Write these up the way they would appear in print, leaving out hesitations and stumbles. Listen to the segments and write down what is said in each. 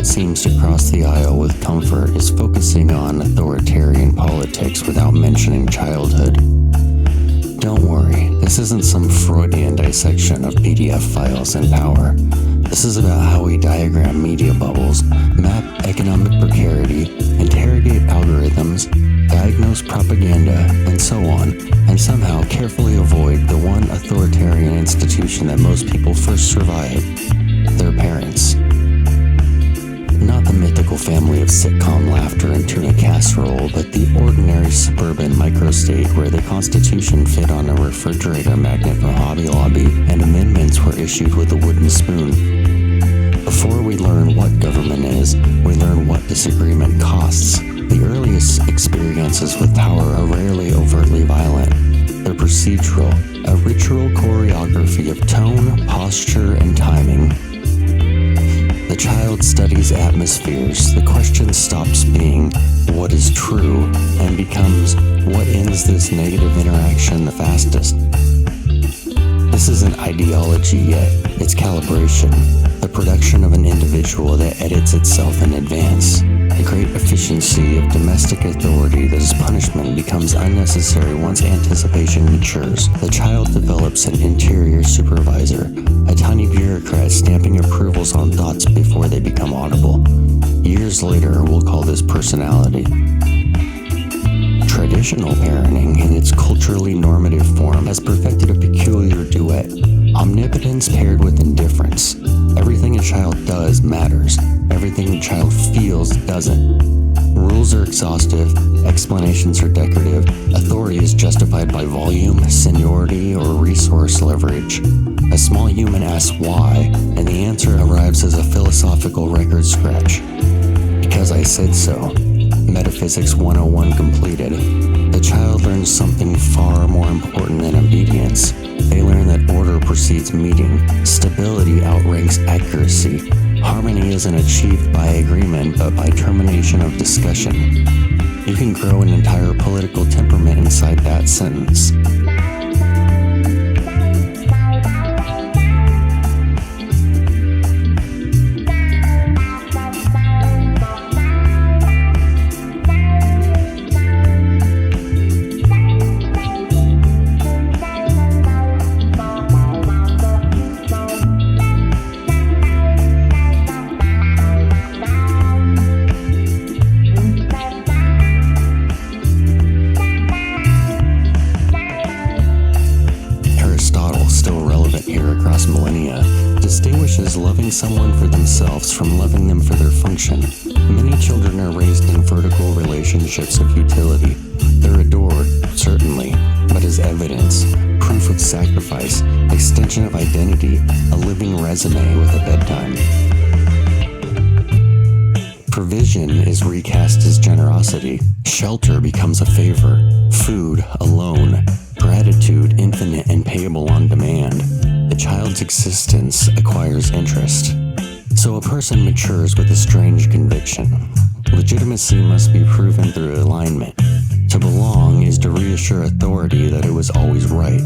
Seems to cross the aisle with comfort is focusing on authoritarian politics without mentioning childhood. Don't worry, this isn't some Freudian dissection of PDF files and power. This is about how we diagram media bubbles, map economic precarity, interrogate algorithms, diagnose propaganda, and so on, and somehow carefully avoid the one authoritarian institution that most people first survive: their parents. Not the mythical family of sitcom laughter and tuna casserole, but the ordinary suburban microstate where the Constitution fit on a refrigerator magnet from Hobby Lobby and amendments were issued with a wooden spoon. Before we learn what government is, we learn what disagreement costs. The earliest experiences with power are rarely overtly violent. They're procedural, a ritual choreography of tone, posture, and timing. The child studies atmospheres. The question stops being, what is true, and becomes, what ends this negative interaction the fastest? This isn't ideology yet, it's calibration, the production of an individual that edits itself in advance. The great efficiency of domestic authority that as punishment becomes unnecessary once anticipation matures. The child develops an interior supervisor, a tiny bureaucrat stamping approvals on thoughts before they become audible. Years later, we'll call this personality. Traditional parenting, in its culturally normative form, has perfected a peculiar duet: omnipotence paired with indifference. Everything a child does matters. Everything a child feels doesn't. Rules are exhaustive, explanations are decorative, authority is justified by volume, seniority, or resource leverage. A small human asks why, and the answer arrives as a philosophical record scratch. Because I said so. Metaphysics 101 completed. The child learns something far more important than obedience. They learn that order precedes meeting, stability outranks accuracy, harmony isn't achieved by agreement but by termination of discussion. You can grow an entire political temperament inside that sentence. Distinguishes loving someone for themselves from loving them for their function. Many children are raised in vertical relationships of utility. They're adored, certainly, but as evidence, proof of sacrifice, extension of identity, a living resume with a bedtime. Provision is recast as generosity. Shelter becomes a favor. Food, a loan. Gratitude, infinite and payable on demand. The child's existence acquires interest. So a person matures with a strange conviction. Legitimacy must be proven through alignment. To belong is to reassure authority that it was always right.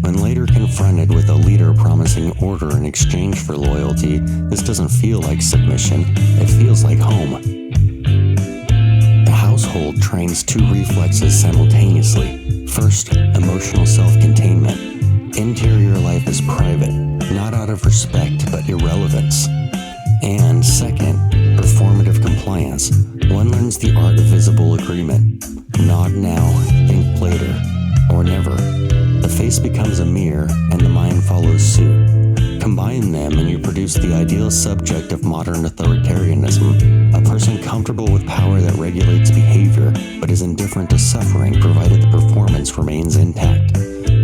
When later confronted with a leader promising order in exchange for loyalty, this doesn't feel like submission, it feels like home. The household trains two reflexes simultaneously. First, emotional self-containment. Interior life is private, not out of respect, but irrelevance. And second, performative compliance. One learns the art of visible agreement. Nod now, think later, or never. The face becomes a mirror, and the mind follows suit. Combine them, and you produce the ideal subject of modern authoritarianism, a person comfortable with power that regulates behavior, but is indifferent to suffering provided the performance remains intact.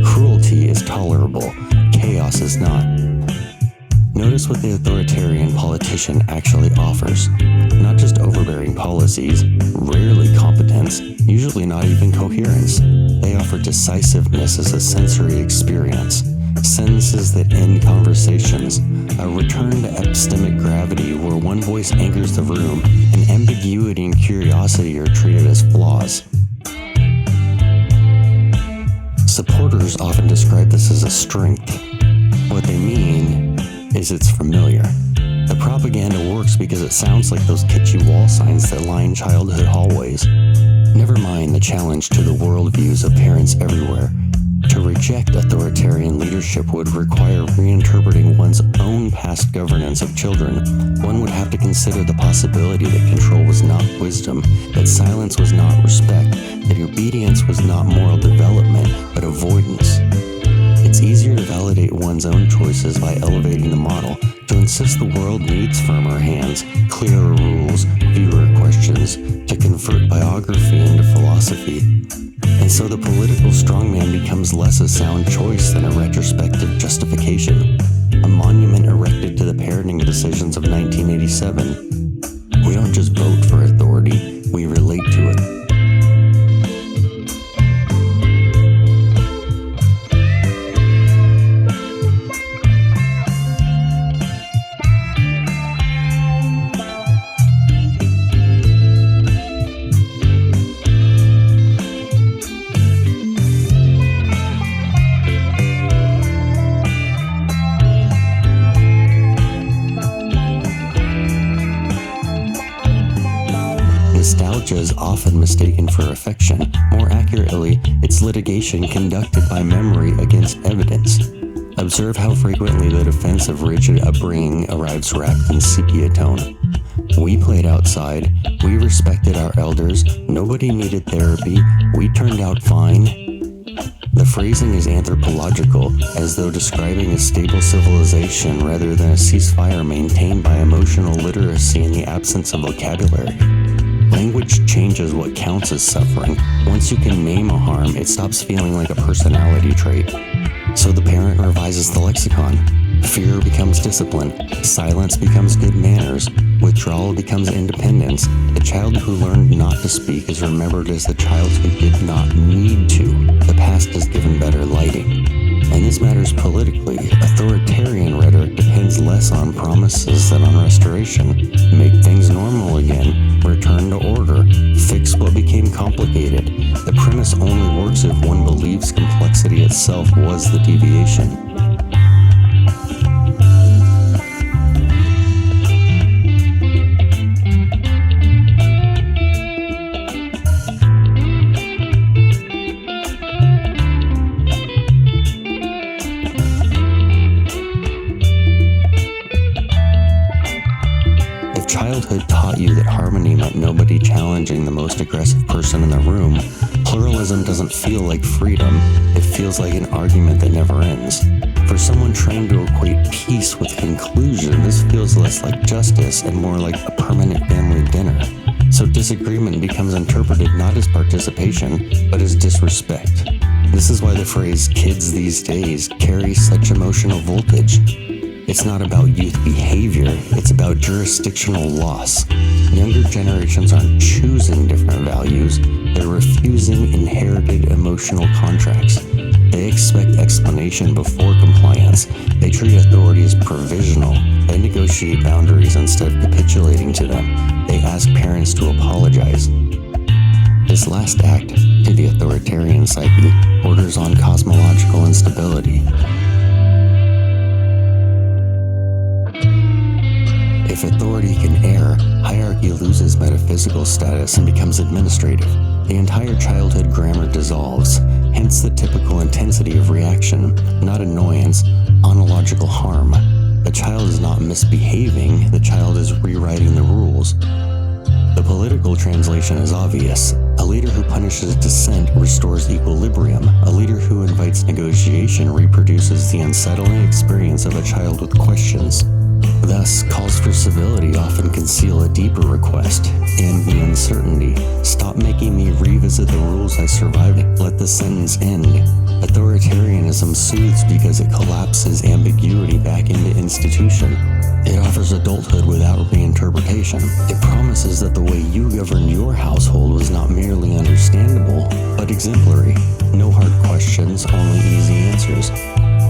Cruelty is tolerable, chaos is not. Notice Notice what the authoritarian politician actually offers. Not just overbearing policies, rarely competence, usually not even coherence. They offer decisiveness as a sensory experience, sentences that end conversations, a return to epistemic gravity where one voice anchors the room, and ambiguity and curiosity are treated as flaws. Supporters often describe this as a strength. What they mean is it's familiar. The propaganda works because it sounds like those kitschy wall signs that line childhood hallways. Never mind the challenge to the worldviews of parents everywhere. To reject authoritarian leadership would require reinterpreting one's own past governance of children. One would have to consider the possibility that control was not wisdom, that silence was not respect, that obedience was not moral development, but avoidance. It's easier to validate one's own choices by elevating the model, to insist the world needs firmer hands, clearer rules, fewer questions, to convert biography into philosophy. And so the political strongman becomes less a sound choice than a retrospective justification, a monument erected to the parenting decisions of 1987. We don't just vote for authority, we relate to it. Nostalgia is often mistaken for affection. More accurately, it's litigation conducted by memory against evidence. Observe how frequently the defense of rigid upbringing arrives wrapped in sepia tone. We played outside, we respected our elders, nobody needed therapy, we turned out fine. The phrasing is anthropological, as though describing a stable civilization rather than a ceasefire maintained by emotional literacy in the absence of vocabulary. Language changes what counts as suffering. Once you can name a harm, it stops feeling like a personality trait. So the parent revises the lexicon. Fear becomes discipline. Silence becomes good manners. Withdrawal becomes independence. The child who learned not to speak is remembered as the child who did not need to. The past is given better lighting. And this matters politically. Authoritarian rhetoric depends less on promises than on restoration. Make things normal again. Return to order. Fix what became complicated. The premise only works if one believes complexity itself was the deviation. Childhood taught you that harmony meant nobody challenging the most aggressive person in the room. Pluralism doesn't feel like freedom, it feels like an argument that never ends. For someone trained to equate peace with conclusion, this feels less like justice and more like a permanent family dinner. So disagreement becomes interpreted not as participation, but as disrespect. This is why the phrase "kids these days" carries such emotional voltage. It's not about youth behavior, it's about jurisdictional loss. Younger generations aren't choosing different values, they're refusing inherited emotional contracts. They expect explanation before compliance. They treat authority as provisional. They negotiate boundaries instead of capitulating to them. They ask parents to apologize. This last act, to the authoritarian psyche, borders on cosmological instability. If authority can err, hierarchy loses metaphysical status and becomes administrative. The entire childhood grammar dissolves, hence the typical intensity of reaction, not annoyance, ontological harm. The child is not misbehaving, the child is rewriting the rules. The political translation is obvious. A leader who punishes dissent restores equilibrium. A leader who invites negotiation reproduces the unsettling experience of a child with questions. Thus, calls for civility often conceal a deeper request, end the uncertainty. Stop making me revisit the rules I survived. Let the sentence end. Authoritarianism soothes because it collapses ambiguity back into institution. It offers adulthood without reinterpretation. It promises that the way you governed your household was not merely understandable, but exemplary. No hard questions, only easy answers.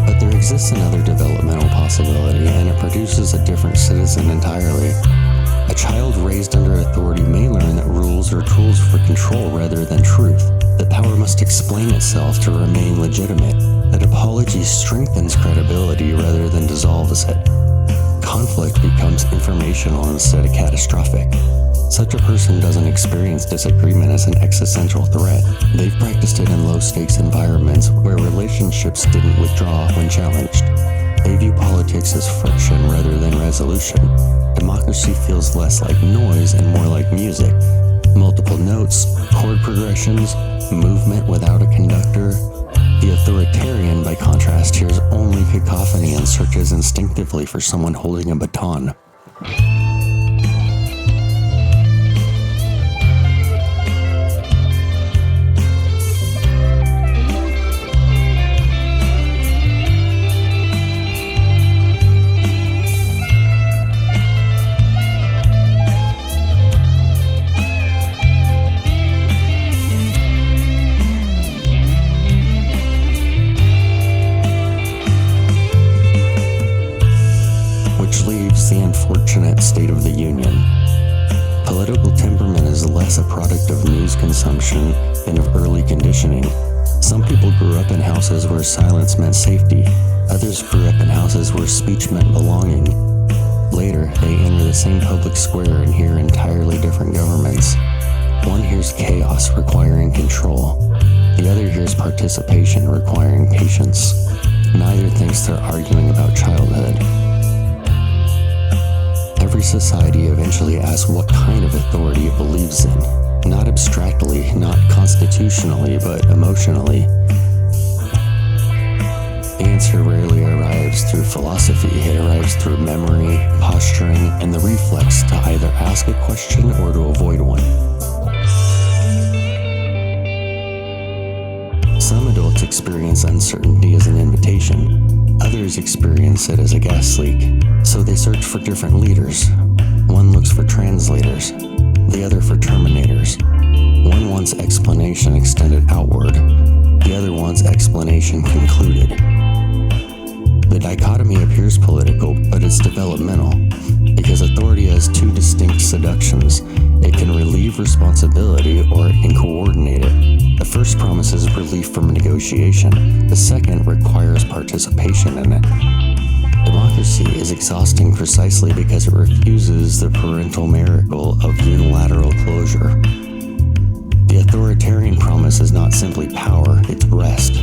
But there exists another developmental possibility, and it produces a different citizen entirely. A child raised under authority may learn that rules are tools for control rather than truth, that power must explain itself to remain legitimate, that apology strengthens credibility rather than dissolves it. Conflict becomes informational instead of catastrophic. Such a person doesn't experience disagreement as an existential threat. They've practiced it in low-stakes environments where relationships didn't withdraw when challenged. They view politics as friction rather than resolution. Democracy feels less like noise and more like music. Multiple notes, chord progressions, movement without a conductor. The authoritarian, by contrast, hears only cacophony and searches instinctively for someone holding a baton. The unfortunate state of the union. Political temperament is less a product of news consumption than of early conditioning. Some people grew up in houses where silence meant safety. Others grew up in houses where speech meant belonging. Later, they enter the same public square and hear entirely different governments. One hears chaos requiring control. The other hears participation requiring patience. Neither thinks they're arguing about childhood. Every society eventually asks what kind of authority it believes in. Not abstractly, not constitutionally, but emotionally. The answer rarely arrives through philosophy. It arrives through memory, posturing, and the reflex to either ask a question or to avoid one. Some adults experience uncertainty as an invitation. Others experience it as a gas leak, so they search for different leaders. One looks for translators, the other for terminators. One wants explanation extended outward, the other wants explanation concluded. The dichotomy appears political, but it's developmental, because authority has two distinct seductions. It can relieve responsibility or it can coordinate it. The first promises relief from negotiation. The second requires participation in it. Democracy is exhausting precisely because it refuses the parental miracle of unilateral closure. The authoritarian promise is not simply power, it's rest.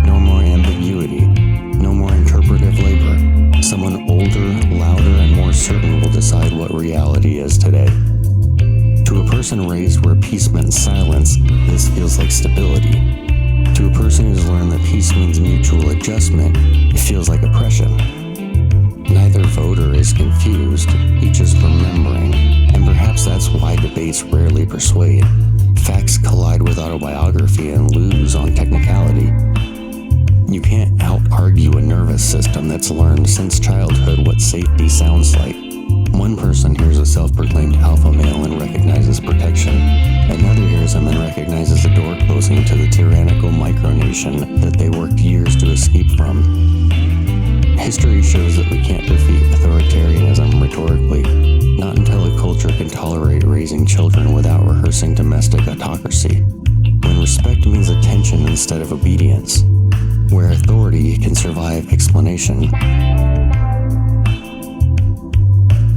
No more ambiguity, no more interpretive labor. Someone older, louder, and more certain will decide what reality is today. To a person raised where peace meant silence, this feels like stability. To a person who's learned that peace means mutual adjustment, it feels like oppression. Neither voter is confused, each is remembering, and perhaps that's why debates rarely persuade. Facts collide with autobiography and lose on technicality. You can't out-argue a nervous system that's learned since childhood what safety sounds like. One person hears a self-proclaimed alpha male and recognizes protection. Another hears him and recognizes the door closing to the tyrannical micronation that they worked years to escape from. History shows that we can't defeat authoritarianism rhetorically, not until a culture can tolerate raising children without rehearsing domestic autocracy. When respect means attention instead of obedience, where authority can survive explanation.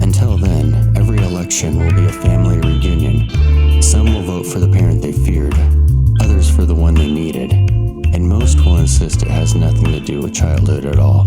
Until then, every election will be a family reunion. Some will vote for the parent they feared, others for the one they needed, and most will insist it has nothing to do with childhood at all.